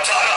18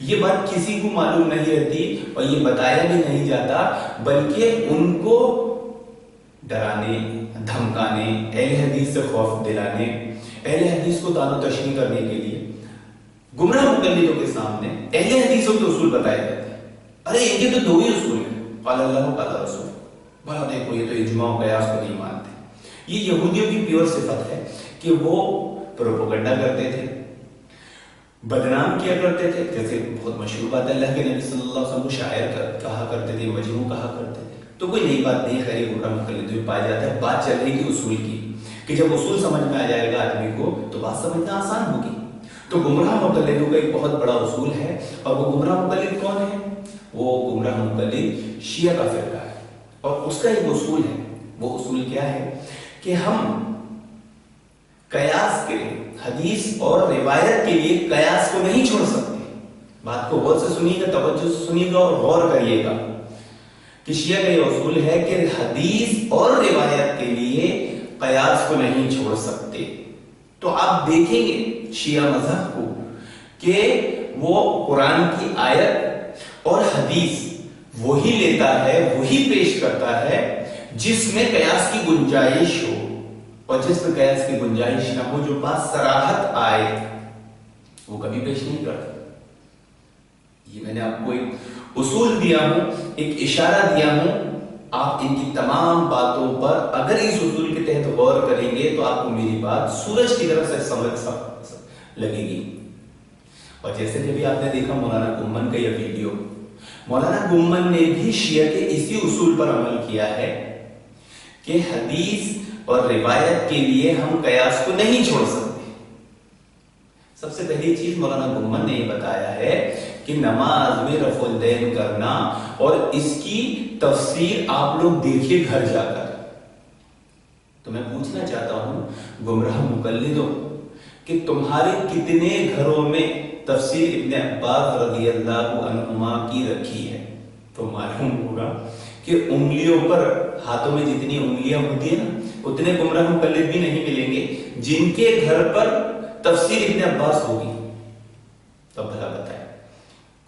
یہ بات کسی کو معلوم نہیں رہتی اور یہ بتایا بھی نہیں جاتا، بلکہ ان کو ڈرانے، دھمکانے، اہل حدیث سے خوف دلانے، اہل حدیث کو تعین و تشریح کرنے کے لیے گمراہ مقلدوں کے سامنے اہل حدیثوں کے اصول بتائے جاتے ہیں۔ ارے ان کے تو دو ہی اصول ہیں، قال اللہ و قال رسول، بھلا دیکھو یہ تو اجماع و قیاس کو نہیں مانتے۔ یہ یہودیوں کی پیور صفت ہے کہ وہ پروپیگنڈا کرتے تھے، بدنام کیا کرتے تھے، جیسے بہت مشہور بات ہے اللہ کے نبی صلی اللہ علیہ وسلم کو شاعر کہا کرتے تھے، مجنون کہا کرتے تھے، تو کوئی نئی بات نہیں، خیر گمراہ مقلد میں پایا جاتا ہے۔ بات چل رہی تھی اصول کی کہ جب اصول سمجھ میں آ جائے گا آدمی کو تو بات سمجھنا آسان ہوگی۔ تو گمراہ مقلدوں کا ایک بہت بڑا اصول ہے، اور وہ گمراہ مقلد کون ہے؟ وہ گمراہ مقلد شیعہ کا فرقہ ہے، اور اس کا ایک اصول ہے۔ وہ اصول کیا ہے کہ ہم قیاس کے لیے، حدیث اور روایت کے لیے قیاس کو نہیں چھوڑ سکتے۔ بات کو غور سے سنیے گا، توجہ سے سنیے گا اور غور کریے گا کہ شیعہ کا یہ اصول ہے کہ حدیث اور روایت کے لیے قیاس کو نہیں چھوڑ سکتے۔ تو آپ دیکھیں گے شیعہ مذہب کو کہ وہ قرآن کی آیت اور حدیث وہی لیتا ہے، وہی پیش کرتا ہے جس میں قیاس کی گنجائش ہو، اور جس میں قیاس کی گنجائش نہ ہو، جو بات صراحت آئے، وہ کبھی پیش نہیں کرتا۔ یہ میں نے آپ کو ایک اصول دیا ہوں، ایک اشارہ دیا ہوں، آپ ان کی تمام باتوں پر اگر اس اصول کے تحت غور کریں گے تو آپ کو میری بات سورج کی طرف سے سمجھ لگے گی۔ اور جیسے کہ بھی آپ نے دیکھا مولانا گمن کا یہ ویڈیو، مولانا گمن نے بھی شیعہ کے اسی اصول پر عمل کیا ہے کہ حدیث اور روایت کے لیے ہم قیاس کو نہیں چھوڑ سکتے۔ سب سے پہلی چیز مولانا گمن نے یہ بتایا ہے کہ نماز میں رفع الدین کرنا، اور اس کی تفسیر آپ لوگ دیکھیے گھر جا کر۔ تو میں پوچھنا چاہتا ہوں گمراہ مقلدوں کہ تمہارے کتنے گھروں میں تفسیر ابن عباس رضی اللہ عنہما کی رکھی ہے؟ تو معلوم ہوگا کہ انگلیوں پر، ہاتھوں میں جتنی انگلیاں ہوتی ہیں نا، اتنے گمراہ مقلد بھی نہیں ملیں گے جن کے گھر پر تفسیر ابن عباس ہوگی۔ تو بھلا بتائیں،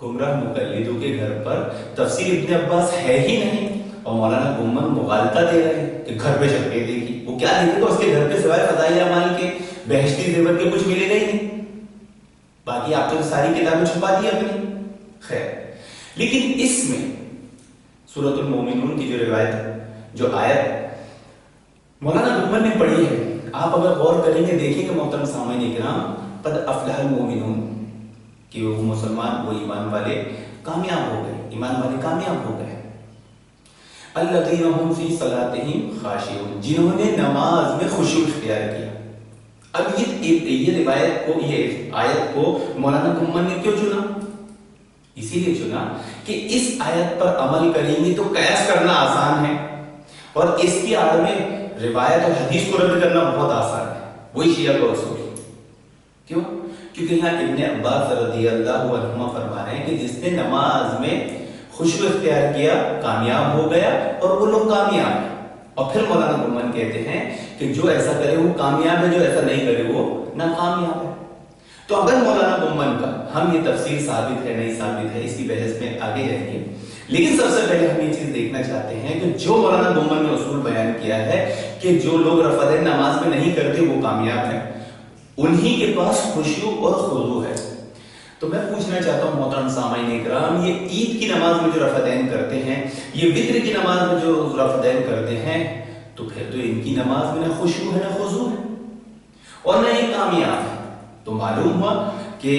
گمراہ مقلدوں کے گھر پر تفسیر ابن عباس ہے ہی نہیں، اور مولانا گمن مغالطہ دے رہے ہیں کہ گھر پہ چل کے دیکھی، وہ کیا دیکھے گا اس کے گھر پہ سوائے فضائل اعمال کے، بہشتی زیور کے کچھ ملے گا ہی نہیں۔ باقی آپ تو ساری کتابیں چھپا دی اپنی، خیر۔ لیکن اس میں سورۃ المومنون کی جو روایت، جو آیت مولانا گمن نے پڑھی ہے، آپ اگر غور کریں گے دیکھیں گے محترم سامعین کرام، قد افلح المومنون، کہ وہ مسلمان، وہ ایمان والے کامیاب ہو گئے، ایمان والے کامیاب ہو گئے۔ الذین هم فی صلاتہم خاشعون، جنہوں نے نماز میں خشوع اختیار کیا۔ اب یہ روایت کو، یہ آیت کو مولانا گمن نے کیوں چنا؟ اسی لیے چنا کہ اس آیت پر عمل کریں گے تو قیاس کرنا آسان ہے، اور اس کی آڑ میں روایت اور حدیث کو رد کرنا بہت آسان ہے۔ وہی شیعہ کا اصول۔ کیوں؟ کیونکہ یہاں ابن عباس رضی اللہ عنہما فرما رہے ہیں کہ جس نے نماز میں خشوع اختیار کیا کامیاب ہو گیا، اور وہ لوگ کامیاب ہیں۔ اور پھر مولانا گمن کہتے ہیں کہ جو ایسا کرے وہ کامیاب ہے، جو ایسا نہیں کرے وہ ناکامیاب ہے۔ تو اگر مولانا گمن کا ہم یہ تفسیر ثابت ہے نہیں ثابت ہے، اس کی بحث میں آگے جائیں گے، لیکن سب سے پہلے ہم یہ چیز دیکھنا چاہتے ہیں کہ جو مولانا گمن نے اصول بیان کیا ہے کہ جو لوگ رفع دین نماز میں نہیں کرتے وہ کامیاب ہیں، انہی کے پاس خشوع اور خضوع ہے۔ تو میں پوچھنا چاہتا ہوں محترم سامعین اکرام، یہ عید کی نماز میں جو رفع دین کرتے ہیں، یہ وتر کی نماز میں جو رفع دین کرتے ہیں، تو پھر تو ان کی نماز میں نہ خشوع ہے نہ خضوع ہے، اور نہ یہ کامیاب ہے۔ تو معلوم ہوا کہ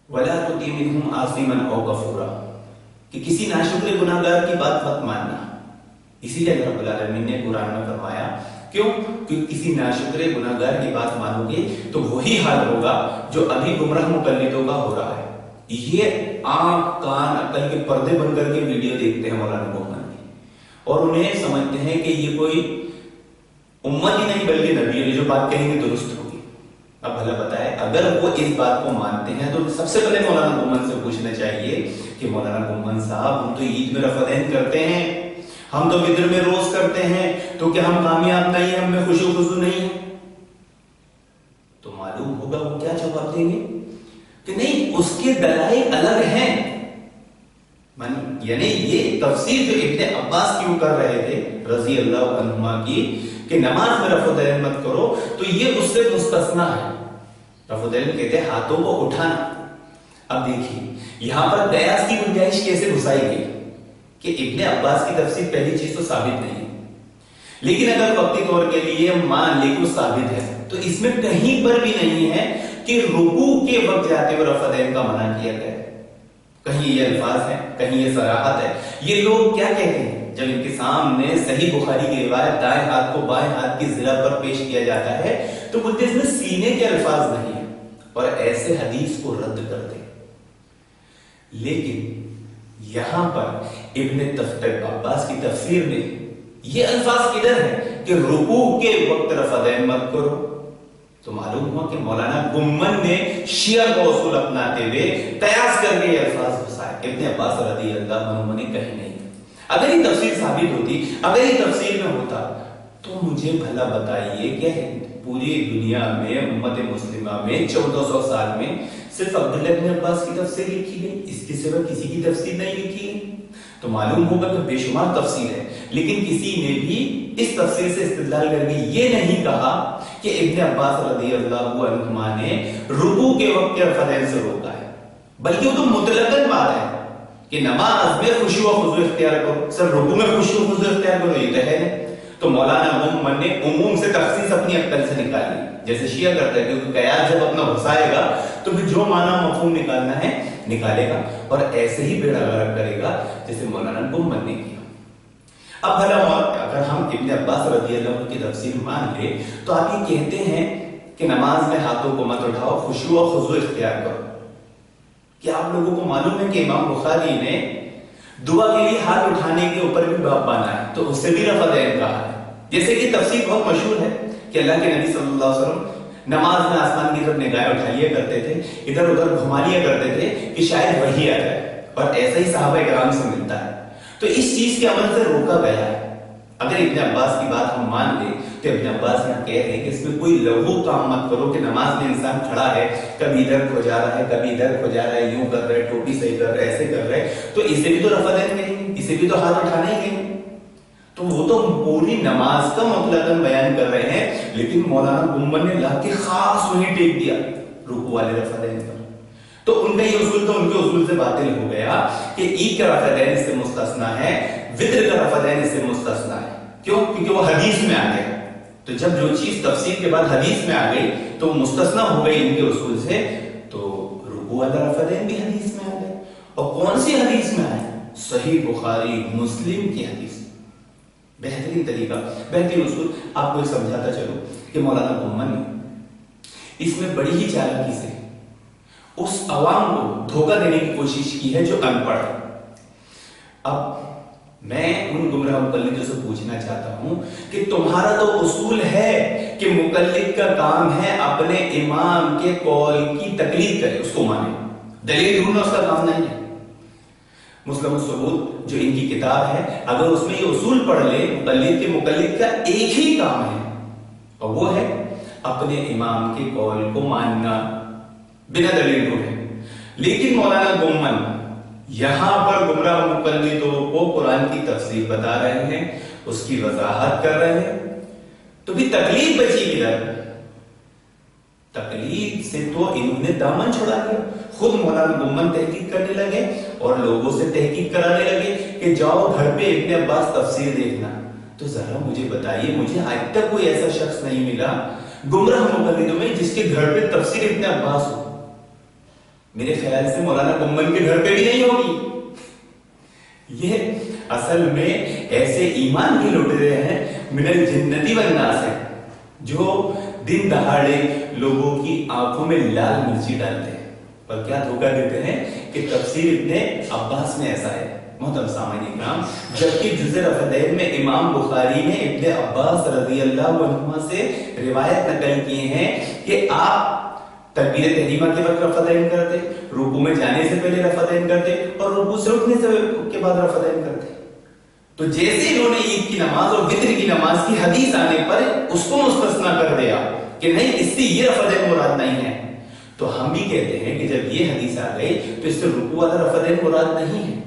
وَلَا تُطِعْ مِنْهُمْ عَاصِمًا أَوْ كَفُورًا، کہ کسی ناشکر گناہگار کی بات مت ماننا۔ اسی لیے رب العالمین نے قرآن میں فرمایا، کیوں؟ کہ کسی ناشکر گناہگار کی بات مانو گے تو وہی حال ہوگا جو ابھی گمراہ مقلدوں کا ہو رہا ہے۔ یہ آنکھ کان عقل کے پردے بن کر کے ویڈیو دیکھتے ہیں مولانا گمن کی، اور انہیں سمجھتے ہیں کہ یہ کوئی امت ہی نہیں بلکہ نبی ہے، جو بات کہیں گے درست ہوگی۔ اب بھلا بتائے، اگر وہ اس بات کو مانتے ہیں تو سب سے پہلے مولانا گمن سے پوچھنا چاہیے کہ مولانا گمن صاحب، ہم تو عید میں رفع دین کرتے ہیں، ہم تو وتر میں روز کرتے ہیں، تو کیا ہم کامیاب نہیں ہیں، ہم میں خشوع خضوع نہیں ہے؟ تو معلوم ہوگا وہ کیا جواب دیں گے کہ نہیں، لیکن اس کے دلائل الگ ہیں. یعنی یہ تفسیر جو ابن عباس کیوں کر رہے تھے رضی اللہ عنہما کی کہ نماز میں رفع دین مت کرو، تو یہ اس سے مستثنا ہے. رفع دین کہتے ہیں ہاتھوں کو اٹھانا. اب دیکھیے یہاں پر قیاس کی گنجائش کیسے گھسائی گئی کہ ابن عباس کی تفسیر پہلی چیز تو ثابت نہیں ہے، لیکن اگر وقتی طور کے لیے مان لے کہ ثابت ہے تو اس میں کہیں پر بھی نہیں ہے کہ رکوع کے وقت جاتے ہوئے رفع دین کا منع کیا گیا. کہیں یہ الفاظ ہیں، کہیں یہ صراحت ہے. یہ لوگ کیا کہتے ہیں جب ان کے سامنے صحیح بخاری کی روایت دائیں ہاتھ کو بائیں ہاتھ کی ذرا پر پیش کیا جاتا ہے تو بولتے اس میں سینے کے الفاظ نہیں ہیں اور ایسے حدیث کو رد کرتے. لیکن یہاں پر ابن عباس کی تفسیر میں یہ الفاظ کدھر ہے کہ رکوع کے وقت رفع دین مت کرو؟ تو معلوم ہوا کہ مولانا گمن نے شیعہ کو اصول اپناتے ہوئے قیاس کر کے یہ الفاظ گھسائے. ابن عباس رضی اللہ عنہ نے کہیں نہیں. اگر یہ تفسیر ثابت ہوتی، اگر یہ تفسیر میں ہوتا تو مجھے بھلا بتائیے کہ پوری دنیا میں امت مسلمہ میں 1400 سال میں صرف عبداللہ ابن عباس کی تفسیر لکھی گئی، اس کے سوا کسی کی تفسیر نہیں لکھی گئی. تو معلوم ہوگا کہ بے شمار تفسیر ہے، لیکن کسی نے بھی اس تفسیر سے استدلال کر کے یہ نہیں کہا کہ ابن عباس رضی اللہ عنہما نے رکوع کے وقت رفع دین سے روکا ہے. بلکہ وہ تو مطلقاً بات ہے کہ نماز میں خشوع و خضوع اختیار کرو، صرف رکوع میں خشوع و خضوع اختیار کرو، یہ تو ہے. تو مولانا گمن نے عموم سے تخصیص اپنی عقل سے نکالی، جیسے شیعہ کرتا ہے کیونکہ قیاس جب اپنا گھسائے گا تو پھر جو معنی مفہوم نکالنا ہے نکالے گا اور ایسے ہی بیڑا غرق کرے گا جیسے مولانا گمن نے کیا. اب بھلا اگر ہم ابن عباس رضی اللہ عنہ کی تفسیر مان لے تو آپ یہ کہتے ہیں کہ نماز میں ہاتھوں کو مت اٹھاؤ، خشوع و خضوع اختیار کرو. کیا آپ لوگوں کو معلوم ہے کہ امام بخاری نے دعا کے لیے ہاتھ اٹھانے کے اوپر بھی باب باندھا ہے تو اس سے بھی رفع دین کہا ہے. جیسے کہ تفسیر بہت مشہور ہے کہ اللہ کے نبی صلی اللہ علیہ وسلم نماز میں آسمان کی طرف نگاہیں اٹھائیا کرتے تھے، ادھر ادھر گھما لیا کرتے تھے کہ شاید وحی آ جائے، اور ایسا ہی صحابہ کرام سے ملتا ہے. تو اس چیز کے عمل سے روکا گیا ہے. اگر ابن عباس کی بات ہم مان لیں تو ابن عباس یہاں کہہ رہے ہیں کہ اس میں کوئی لغو کام مت کرو کہ نماز میں انسان کھڑا ہے، کبھی ادھر کھو جا رہا ہے، کبھی ادھر کھو جا رہا ہے، یوں کر رہا ہے، ٹوپی صحیح کر رہا ہے، ایسے کر رہا ہے، تو اسے بھی تو رفع دین کہیں گے، اسے بھی تو ہاتھ اٹھانا ہی کہیں گے. تو وہ تو پوری نماز کا مطلقاً بیان کر رہے ہیں، لیکن مولانا گمن نے لا کے خاص وہیں ٹیک دیا رکوع والے رفع دین پر. تو ان کا یہ اصول تو ان کے اصول سے باطل ہو گیا کہ عید کا رفع دین اس سے مستثنا ہے، وطر کا رفع دین اس سے مستثنا ہے. کیوں؟ کیونکہ وہ حدیث میں آ گئے. تو جب جو چیز تفسیر کے بعد حدیث میں آ گئی تو وہ مستثنا ہو گئی ان کے اصول سے. تو رکوع والا رفع دین بھی حدیث میں آ گئے. اور کون سی حدیث میں آئے؟ صحیح بخاری مسلم کی حدیث. بہترین طریقہ، بہترین اصول. آپ کو سمجھاتا چلو کہ مولانا گمن نے اس میں بڑی ہی چالاکی سے اس عوام کو دھوکہ دینے کی کوشش کی ہے جو ان پڑھ ہے. اب میں ان گمراہ مقلدوں سے پوچھنا چاہتا ہوں کہ تمہارا تو اصول ہے کہ مقلد کا کام ہے اپنے امام کے قول کی تقلید کرے، اس کو مانے، دلیل ڈھونڈنا اس کا کام نہیں ہے. مسلم الثبوت جو ان کی کتاب ہے، اگر اس میں یہ اصول پڑھ لے مقلد کے مقلد کا ایک ہی کام ہے اور وہ ہے اپنے امام کے قول کو ماننا بنا دلیل ڈھونڈے. لیکن مولانا گمن یہاں پر گمراہ مقلدوں کو قرآن کی تفسیر بتا رہے ہیں، اس کی وضاحت کر رہے ہیں. تو بھی تقلید بچی کدھر؟ تقلید سے تو انہوں نے دامن چھڑا دیا. خود مولانا گمن تحقیق کرنے لگے اور لوگوں سے تحقیق کرانے لگے کہ جاؤ گھر پہ ابن عباس تفسیر دیکھنا. تو ذرا مجھے بتائیے، مجھے آج تک کوئی ایسا شخص نہیں ملا گمراہ مقلدوں میں جس کے گھر پہ تفسیر ابن عباس ہو. میرے خیال سے مولانا گمن کے گھر پہ بھی نہیں ہوگی. یہ اصل میں ایسے ایمان کے لٹیرے ہیں من الجنتی والناس ہیں جو دن دہاڑے لوگوں کی آنکھوں میں لال مرچی ڈالتے ہیں اور کیا دھوکہ دیتے ہیں کہ تفسیر ابن عباس میں ایسا ہے. محترم سامعین اکرام، جبکہ جزء رفع دین میں امام بخاری نے ابن عباس رضی اللہ عنہما سے روایت نقل کیے ہیں کہ آپ تکبیر تحریمہ کے وقت رفع دین کرتے، رکوع میں جانے سے پہلے رفع دین کرتے اور رکوع سے اٹھنے سے کے بعد رفع دین کرتے. تو جیسے انہوں نے عید کی نماز اور وطر کی نماز کی حدیث آنے پر اس کو مستثنا کر دیا کہ نہیں، اس سے یہ رفع دین مراد نہیں ہے، تو تو ہم بھی کہتے ہیں کہ جب یہ حدیث آ گئی تو اس سے رکوع والا رفع دین مراد نہیں ہے،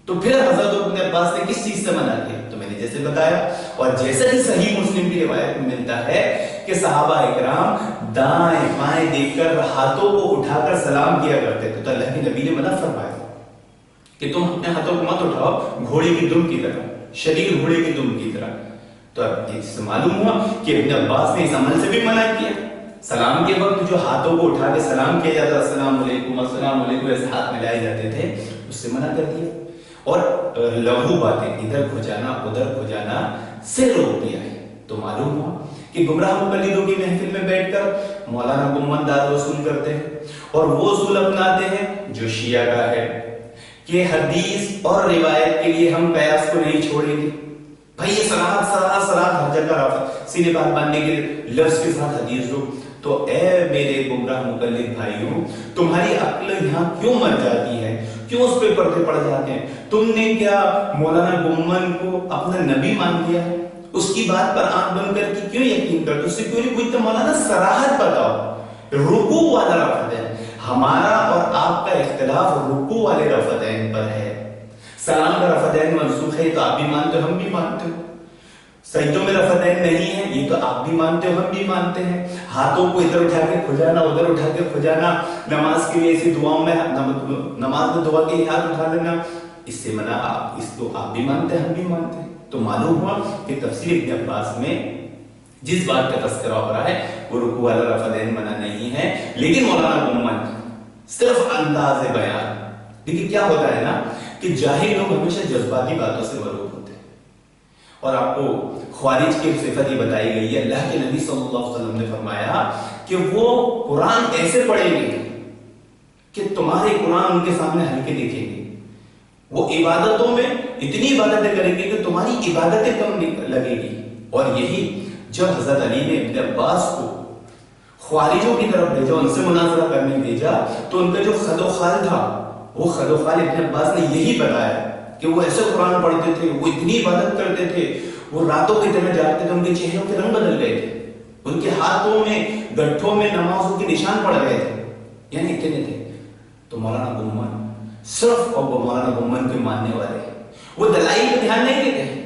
تو پھر حضرت ابن عباس نے کس چیز سے منع کیا؟ تو میں نے جیسے بتایا، اور جیسا کہ صحیح مسلم کی روایت میں ملتا ہے کہ صحابہ اکرام دائیں بائیں دیکھ کر ہاتھوں کو اٹھا کر سلام کیا کرتے تھے، تو اللہ کے نبی نے منع فرمایا کہ تم اپنے ہاتھوں کو مت اٹھاؤ گھوڑے کی دم کی طرح، شریر گھوڑے کی دم کی طرح۔ تو اب اس سے معلوم ہوا کہ ابن عباس نے اس عمل سے بھی منع کیا۔ سلام کے وقت جو ہاتھوں کو اٹھا کے سلام کیا جاتا، السلام علیکم السلام علیکم، ایسے ہاتھ ملائے جاتے تھے، اس سے منع کر دیا۔ اور لغو باتیں ادھر کھجانا ادھر کھجانا سے روک دیا ہے۔ تو معلوم ہوا کہ گمراہ مقلدوں کی محفل میں بیٹھ کر مولانا گمن داد وصول کرتے ہیں، اور وہ اصول اپناتے ہیں جو شیعہ کا ہے کہ حدیث اور روایت کے لیے ہم قیاس کو نہیں چھوڑیں گے۔ بھائی یہ سراحت ہر جگہ رفع سینے بات باندھنے کے لفظ کے ساتھ حدیث دو، تو اے میرے گمراہ مقلد بھائیوں، تمہاری عقل یہاں کیوں مر جاتی ہے؟ کیوں اس پہ پردے پڑ جاتے ہیں؟ تم نے کیا مولانا گمن کو اپنا نبی مان لیا ہے؟ اس کی بات پر آنکھ بند کر کے کیوں یقین کرتے؟ اس سے کیوں نہیں پوچھتے مولانا صراحت بتاؤ، رکوع والا رفع دین؟ ہمارا اور آپ کا اختلاف رکوع والے رفع دین پر ہے۔ سلام کا رفع دین منسوخ ہے، تو آپ بھی مانتے ہو ہم بھی مانتے ہو۔ سجدوں میں رفع دین نہیں ہے، یہ تو آپ بھی مانتے ہو ہم بھی مانتے ہیں۔ ہاتھوں کو ادھر اٹھا کے کھجانا ادھر اٹھا کے کھجانا، نماز کے لیے ایسی دعاؤں میں نماز میں دعا کے لیے ہاتھ اٹھا لینا، اس سے منع اس کو آپ بھی مانتے ہیں ہم بھی مانتے ہیں۔ تو معلوم ہوا کہ تفسیر ابن عباس میں جس بات کا تذکرہ ہو رہا ہے وہ رکوع والا رفع دین منع نہیں ہے، لیکن مولانا گمن صرف انداز بیان۔ لیکن کیا ہوتا ہے نا کہ جاہل لوگ ہمیشہ جذباتی باتوں سے مرعوب ہوتے ہیں، اور آپ کو خوارج کی صفت یہ بتائی گئی ہے۔ اللہ کے نبی صلی اللہ علیہ وسلم نے فرمایا کہ وہ قرآن ایسے پڑھیں گے کہ تمہارے قرآن ان کے سامنے ہلکے دیکھیں گے، وہ عبادتوں میں اتنی عبادتیں کریں گے کہ تمہاری عبادتیں کم لگے گی۔ اور یہی جب حضرت علی نے ابن عباس کو خوارجوں کی طرف بھیجا، ان سے مناظرہ کرنے بھیجا، تو ان کا جو خد و خال تھا وہ خد و خال ابن عباس نے یہی بتایا کہ وہ ایسے قرآن پڑھتے تھے، وہ اتنی عبادت کرتے تھے، وہ راتوں کی طرح جاگتے تھے، ان کے چہروں کے رنگ بدل گئے تھے، ان کے ہاتھوں میں گٹھوں میں نمازوں کے نشان پڑ گئے تھے، یعنی اتنے تھے۔ تو مولانا گمن صرف اور وہ مولانا گمن کے ماننے والے ہیں، وہ دلائل پہ دھیان نہیں دیتے ہیں،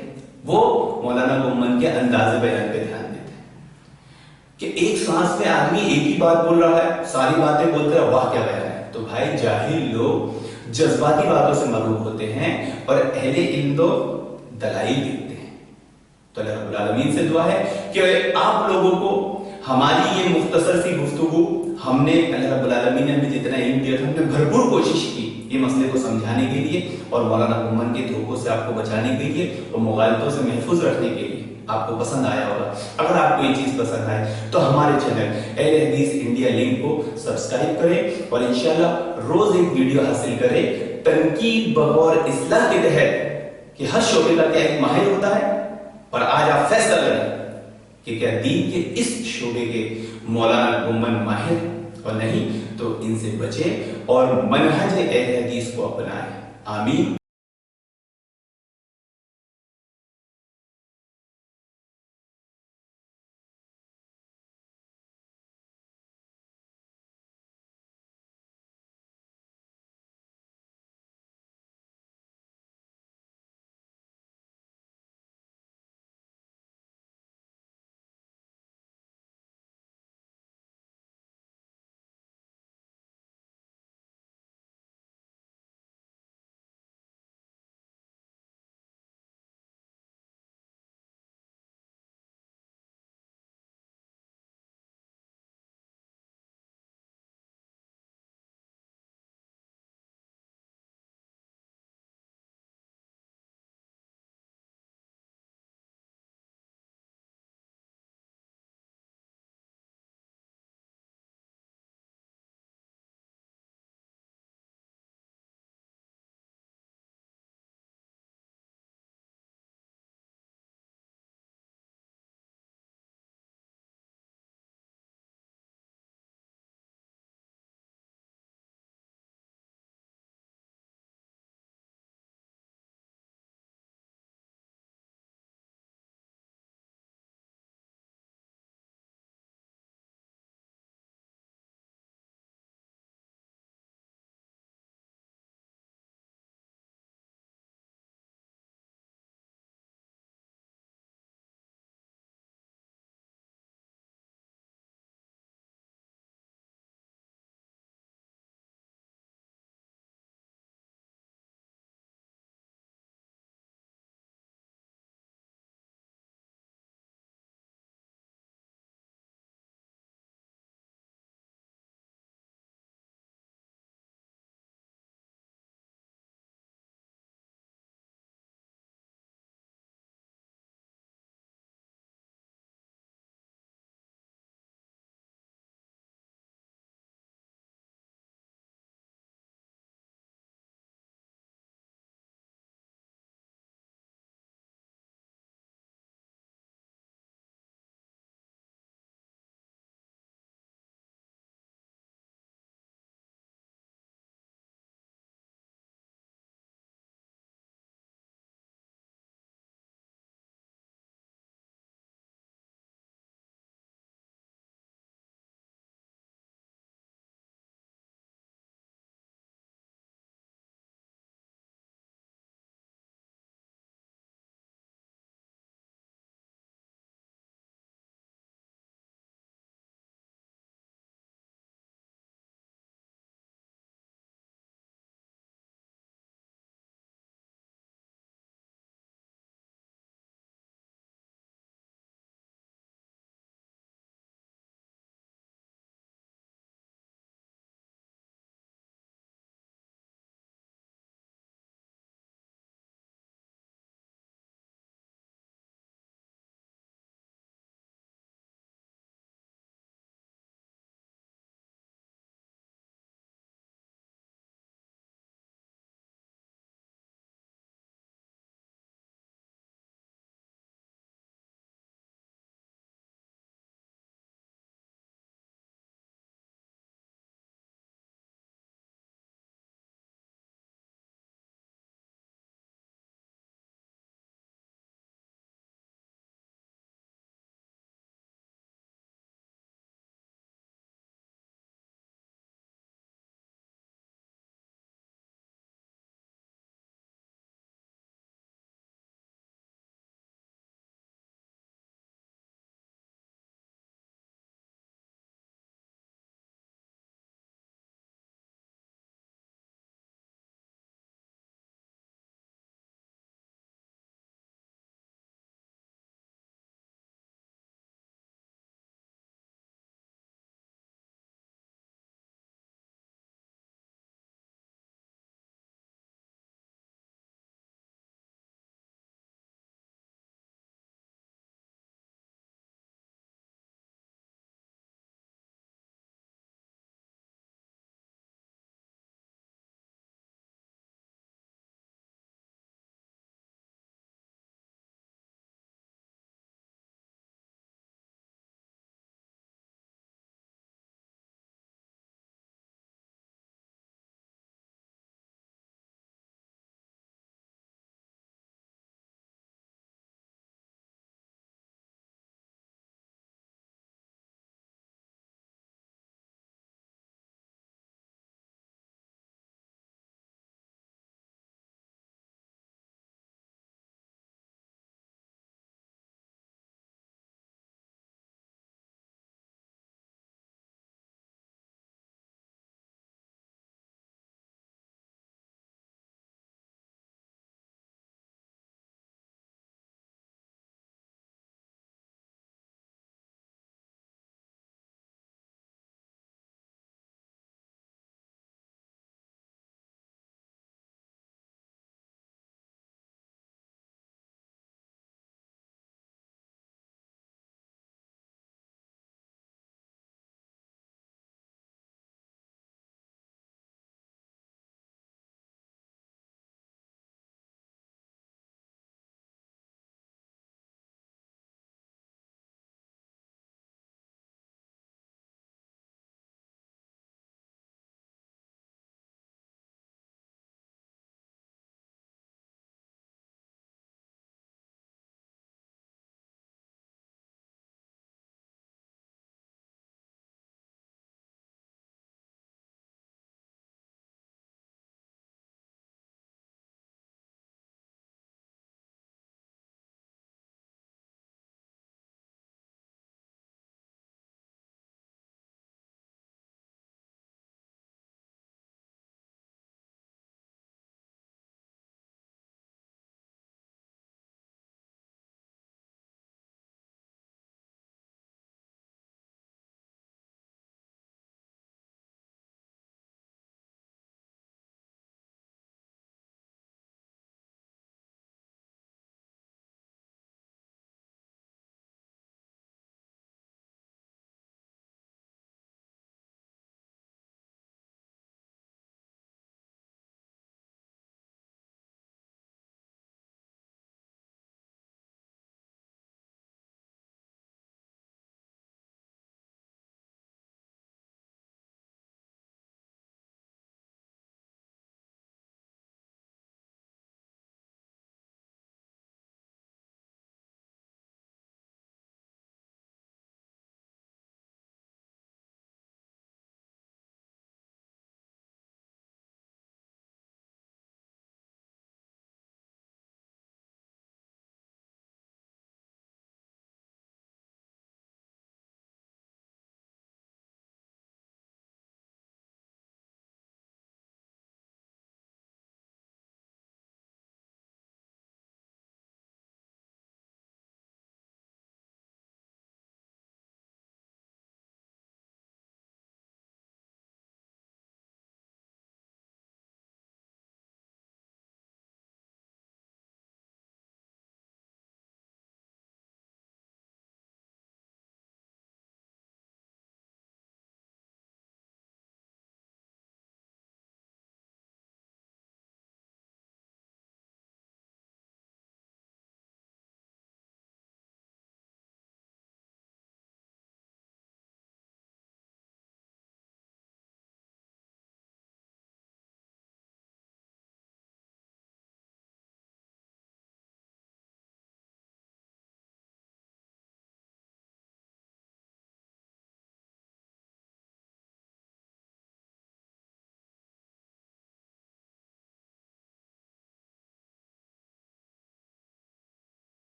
وہ مولانا گمن کے انداز بیان پہ دھیان دیتے ہیں کہ ایک سانس میں آدمی ایک ہی بات بول رہا ہے، ساری باتیں بولتے ہیں، واہ کیا بیان ہے۔ تو بھائی جاہل لوگ جذباتی باتوں سے مرعوب ہوتے ہیں، اور اہل علم تو دلائل دیتے ہیں۔ تو اللہ رب العالمین سے دعا ہے کہ آپ لوگوں کو ہماری یہ مختصر سی گفتگو، ہم نے اللہ رب العالمین نے ہمیں جتنا علم دیا تھا، ہم نے بھرپور کوشش کی یہ مسئلے کو سمجھانے کے لیے، اور مولانا گمن کے دھوکوں سے آپ کو بچانے کے لیے، اور مغالطوں سے محفوظ رکھنے کے لیے۔ آپ کو پسند آیا ہوگا۔ اگر آپ کو یہ چیز پسند آئے تو ہمارے چینل اہل حدیث انڈیا لنک کو سبسکرائب کریں، اور انشاءاللہ روز ایک ویڈیو حاصل کریں تنقید بغور اصلاح کے تحت، کہ ہر شعبے کا کیا ایک ماہر ہوتا ہے، اور آج آپ فیصلہ کریں کہ کیا دین کے اس شعبے کے مولانا گمن ماہر اور نہیں، تو ان سے بچیں اور منہج اہل حدیث کو اپنائیں۔ آمین۔